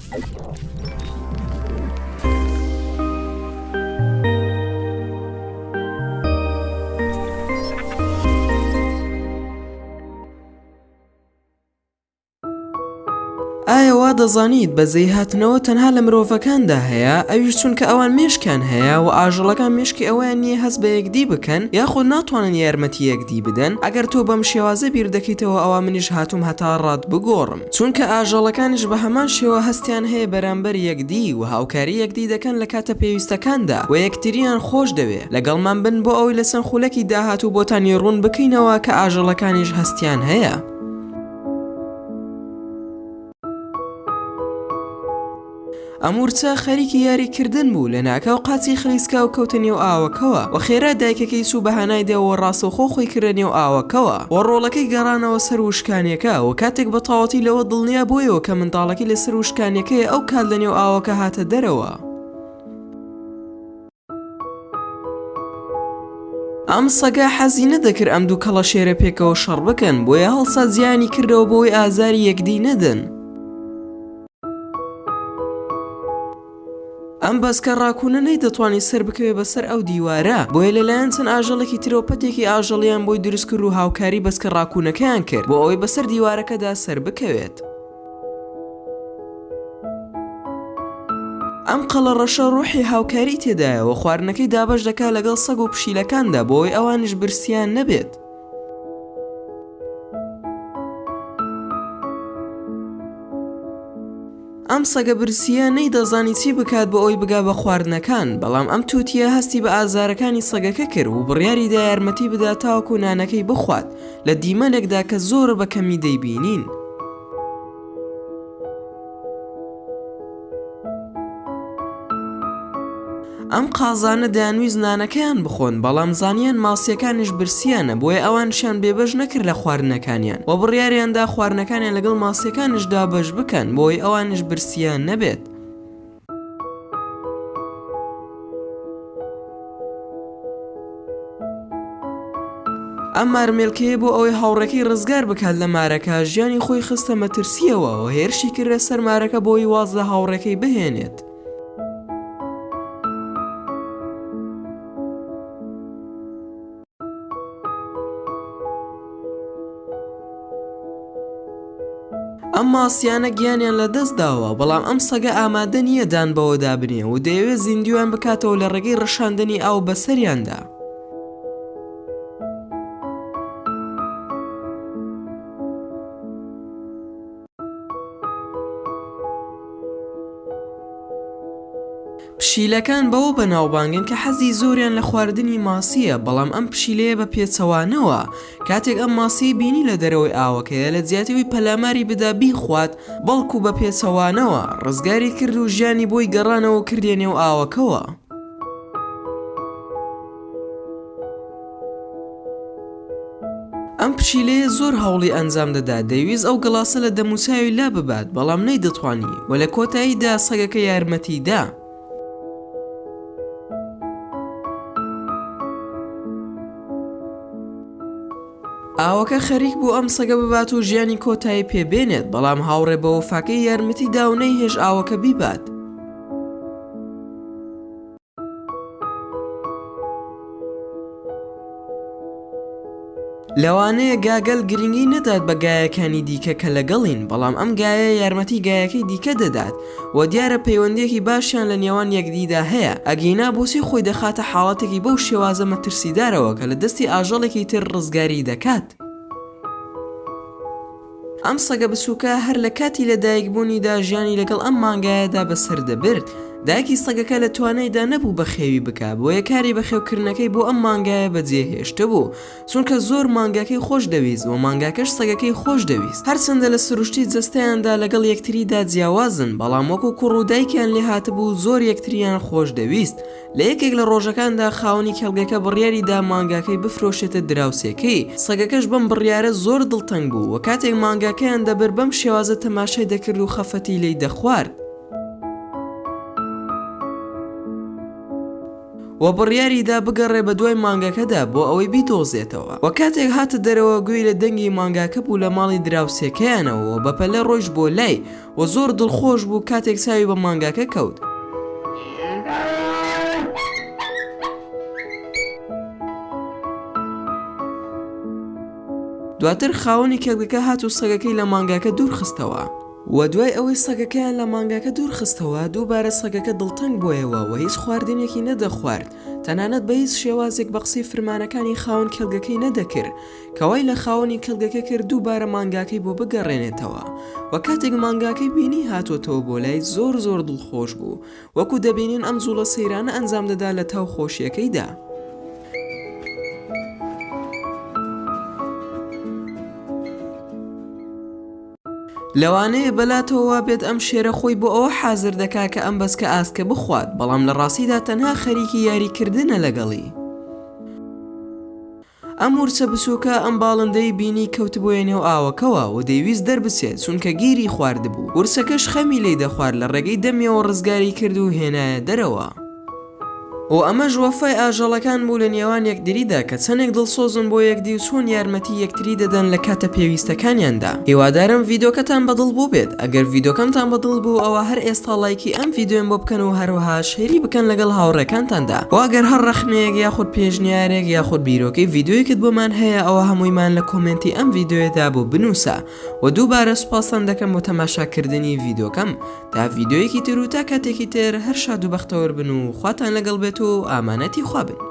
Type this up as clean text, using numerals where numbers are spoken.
ئایا وا دەزانیت بەزەی هاتنەوە تەنها لە مرۆڤەکاندا هەیە؟ ئەویش چونکە ئەوان مێشکیان هەیە و ئاژەڵەکان مێشکی ئەویان نییە هەست بە یەکدی بکەن یاخود ناتوانن یارمەتی یەکدی بدەن. ئەگەر تۆ بەم شێوازە بیر دەکەیتەوە ئەوە منیش هاتووم هەتا ڕات بگۆڕم، چونکە ئاژەڵەکانیش بە هەمان شێوە هەستیان هەیە بەرامبەر یەکدی و هاوکاری یەکدی دەکەن لە کاتە پێویستەکاندا و یەکتریان خۆش دەوێ. لەگەڵمان بن بۆ ئەوەی لە سەنخولەکی داهاتوو بۆتانی ڕوون بکەینەوە کە ئاژەڵەکانیش هەستیان هەیە. ئەمورچە خەریکی یاریکردن بوو لە ناکە و قاچی خلیسکا و کەوتە نێو ئاوەکەوە و خێرا دایکەکەی سوو بەهانای دێەوە ڕاستەوخۆ خۆی کردە نێو ئاوەکەوە و ڕۆڵەکەی گەڕانەوە سەر وشکانیەکە و کاتێک بە تەواوەتی لەوە دڵنیا بوویەوە کە منداڵەکەی لە سەر وشکانیەکەی ئەو کات لە نێو ئاوەکە هاتە دەرەوە. ئەم سەگا حەزی نەدەکرد ئەم دوو کەڵە شێرە پێکەوە شەڕ بکەن، بۆیە هەڵسا زیانی کردەوە بۆی ئازاری یەکدی نەدەن. ئەم بەسکە ڕاکوونە نەیدەتوانی سەر بکەوێ بەسەر ئەو دیوارە، بۆیە لەلایەن چەند ئاژەڵێکی ترۆپەتێکی ئاژەڵیان بۆی دروست کرد و هاوکاری بەسکە ڕاکوونەکەیان کرد بۆ ئەوەی بەسەر دیوارەکەدا سەر بکەوێت. ئەم قەڵە ڕەشە ڕوحی هاوکاری تێدایە و خواردنەکەی دابەش دەکات لەگەڵ سەگ و پشیلەکاندا بۆ ئەوەی ئەوانش برسیان نەبێت. ئەم سەگە برسیە نەیدەزانی چی بکات بۆ ئەوی بگا بە خواردنەکان، بەڵام ئەم تووتیە هەستی بە ئازارەکانی سەگەکە کرد و بڕیاریدا یارمەتی بدا تاوەکو نانەکەی بخوات لە دیمەنێکدا کە زۆر بەکەمی دەیبینین. ئەم قازانە دەیانویست نانەکەیان بخۆن، بەڵام زانیان ماسیەکانیش برسیانە، بۆیە ئەوانشیان بێبەش نەکرد لە خواردنەکانیان و بڕیاریاندا خواردنەکانیان لەگەڵ ماسیەکانیشدا بەش بکەن بۆی ئەوانش برسیان نەبێت. ئەم مارمێلکەیە بۆ ئەوەی هاوڕێکەی ڕزگار بکات لە مارەکە ژیانی خۆی خستە مەترسیەوە و هێرشی کردە سەر مارەکە بۆی واز لە هاوڕێکەی بهێنێت. ئەم ماسیانە گیانیان لە دەست داوە، بەڵام ئەم سەگە ئامادە نییە دان بەوە دابنێ و دەیەوێت زیندویان بکاتەوە لە ڕێگەی ڕەشاندنی ئاو بەسەریاندا. پشیلەکان بەوە بەناوبانگن کە حەزی زۆریان لە خواردنی ماسیە، بەڵام ئەم پشیلەیە بە پێچەوانەوە کاتێک ئەم ماسی بینی لە دەرەوەی ئاوەکەیە لە جیاتیەوەی پەلاماری بدا بیخوات، بەڵکو بە پێچەوانەوە ڕزگاری کرد و ژیانی بۆی گەڕانەوە کردێ نێو ئاوەکەوە. ئەم پشیلەیە زۆر هەوڵی ئەنجام دەدا، دەیویست ئەو گڵاسە لە دەموچاوی لا ببات، بەڵام نەیدەتوانی و لە کۆتاییدا سەگەکە یارمەتیدا. ئاوەکە خەریک بوو ئەم سەگە ببات و ژیانی کۆتایی پێبێنێت، بەڵام هاوڕێ بە وەفاکەی یارمەتی دا و نەیهێش ئاوەکە بیبات. لەوانەیە گاگەل گرنگی نەدات بە گایەکانی دیکە کە لەگەڵین، بەڵام ئەم گایە یارمەتی گایەکەی دیکە دەدات و دیارە پەیوەندیەکی باشیان لە نێوان یەکدیدا هەیە. ئەگینا بۆچی خۆی دەخاتە حاڵەتێکی بەو شێوازە مەترسیدارەوە کە لە دەستی ئاژەڵێکی تر ڕزگاری دەکات. ئەم سەگە بچووکە هەر لە کاتی لەدایکبوونیدا ژیانی لەگەڵ ئەم مانگایەدا بەسەر دەبرد. دایکی سەگەکە لە توانایدا نەبوو بە خێوی بکات، بۆیە کاری بە خێوکردنەکەی بۆ ئەم مانگایە بەجێهێشتە بوو، چونکە زۆر مانگاکەی خۆش دەویست و مانگاکەش سەگەکەی خۆش دەویست. هەرچەندە لە سروشتی جەستەیاندا لەگەڵ یەکتریدا جیاوازن، بەڵام وەکو کوڕ و دایکیان لێ هاتبوو زۆر یەکتریان خۆش دەویست. لە یەکێک لە ڕۆژەکاندا خاوەنی کێڵگەکە بڕیاریدا مانگاکەی بفرۆشێتە دراوسێکەی. سەگەکەش بەم بڕیارە زۆر دڵتەنگ بوو و کاتێک مانگاکەیان دەبر بەم شێوازە تەماشای دەکرد و خەفەتی لێی دەخوارد. و بڕیاریدا بگەڕێ بە دوای مانگەکەدا بۆ ئەوەی بیدۆزێتەوە. و کاتێک هاتە دەرەوە گوێی لە دەنگی مانگاکە بوو لە ماڵی دراوسێکەیانەوە و بەپەلە ڕۆژ بۆ لای و زۆر دڵخۆش بوو کاتێک چاوی بە مانگاکە کەوت. دواتر خاوەنی کێڵگەکە هات و سەگەکەی لە مانگاکە دوور خستەوە. و دوای ئەوەی سەگەکەیان لە مانگاکە دوور خستەوە دووبارە سەگەکە دڵتەنگ بۆیەوە و هیچ خواردنێکی نەدەخوارد، تەنانەت بە هیچ شێوازێک بە قسەی فرمانەکانی خاوەن کێڵگەکەی نەدەکرد کەوای لە خاوەنی کێڵگەکە کرد دووبارە مانگاکەی بۆ بگەڕێنێتەوە. و کاتێک مانگاکەی بینی هاتوۆتەوە بۆ لای زۆر دڵخۆش بوو، وەکو دەبینین ئەم جوڵە سەیرانە ئەنجام دەدا لە تاو خۆشیەکەیدا. لەوانەیە بەلاتەوە بێت ئەم شێرە خۆی بۆ ئەوە حازر دەکا کە ئەم بەسکە ئاسکە بخوات، بەڵام لە ڕاستیدا تەنها خەریکی یاریکردنە لەگەڵی. ئەم ورچە بچووکە ئەم باڵندەی بینی کەوتبووە نێو ئاوەکەوە و دەیویست دەربچێت چونکە گیری خواردبوو. ورچەکەش خەمی لێی دەخوارد لە ڕێگەی دەمیەوە ڕزگاری کرد و هێنایە دەرەوە. و ئەمەش وەفای ئاژەڵەکان بوو لە نێوان یەکدریدا کە چەندێک دڵسۆزن بۆ یەکدی و چۆن یارمەتی یەکتری دەدەن لە کاتە پێویستەکانیاندا. هیوادارم ڤیدۆکەتان بەدڵ بوو بێت. ئەگەر ڤیدۆکەمتان بەدڵ بوو ئەوە هەر ئێستا لایکی ئەم ڤیدۆم بۆ بکەن و هەروەها شێری بکەن لەگەڵ هاوڕێکانتاندا. و ئەگەر هەر ڕەخنەیەک یاخود پێشنیارێک یاخود بیرۆکەی ڤیدۆیەکت بۆمان هەیە ئەوە هەموویمان لە کۆمنتی ئەم ڤیدۆیەدا بۆ بنووسە. و دووبارە سوپاسان دەکەم بۆ تەماشاکردنی ڤیدۆکەم تا ڤیدۆیەکی تر و تا کاتێکی تر هەر شاد و بەختەوەر بن و خواتان لەگەڵ بێت و ئامانەتی خوابن.